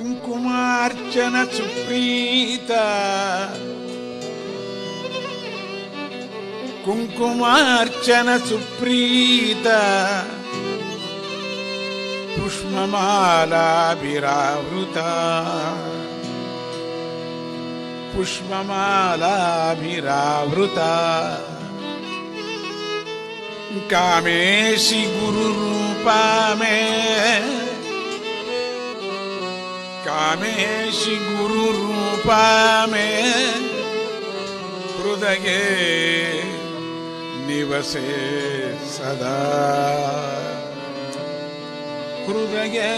కుంకుమార్చన సుప్రీత కుంకుమార్చన సుప్రీత పుష్పమాలాభిరావృత పుష్పమాలాభిరావృత కామేశి గురు రూపా మే कामेशि गुरु रूपा में हृदये निवसे सदा हृदये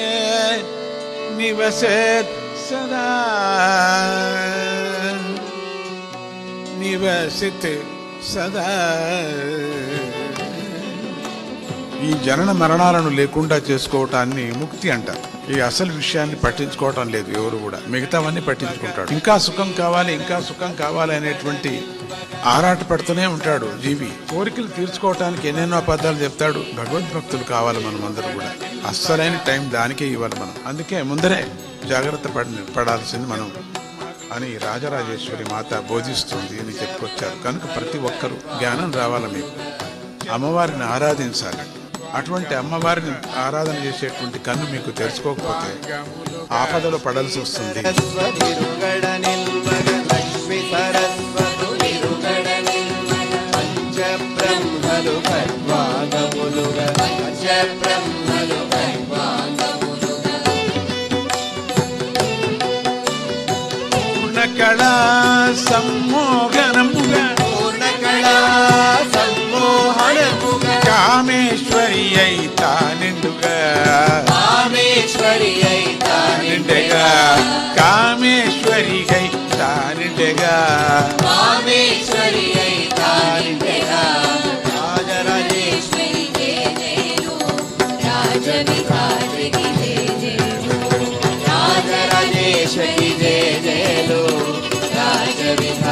निवसे सदा निवसित सदा ఈ జనన మరణాలను లేకుండా చేసుకోవటాన్ని ముక్తి అంటారు. ఈ అసలు విషయాన్ని పట్టించుకోవటం లేదు ఎవరు కూడా, మిగతావన్నీ పట్టించుకుంటాడు. ఇంకా సుఖం కావాలి, ఇంకా సుఖం కావాలి అనేటువంటి ఆరాట పడుతూనే ఉంటాడు జీవి. కోరికలు తీర్చుకోవటానికి ఎన్నెన్నో అబద్ధాలు చెప్తాడు. భగవద్భక్తులు కావాలి మనం అందరూ కూడా. అస్సలైన టైం దానికే ఇవ్వాలి మనం. అందుకే ముందరే జాగ్రత్త పడాల్సింది మనం అని రాజరాజేశ్వరి మాత బోధిస్తుంది అని చెప్పుకొచ్చారు. కనుక ప్రతి ఒక్కరూ జ్ఞానం రావాలి, మీకు అమ్మవారిని ఆరాధించాలి. అటువంటి అమ్మవారిని ఆరాధన చేసేటువంటి కన్ను మీకు తెలుసుకోకపోతే ఆపదలో పడాల్సి వస్తుంది. పూర్ణకళా సమ్మోహనముగా కామేశ్వరి అయితా నిండుగా కామేశ్వరి అయితా నిండుగా కామేశ్వరి అయితా నిండుగా కామేశ్వరి అయితా నిండుగా రాజరాజేశ్వరి జయ జయలు రాజవిధాత్రికి జయ జయలు రాజరాజేశ్వరి జయ జయలు రాజవిధాత్రికి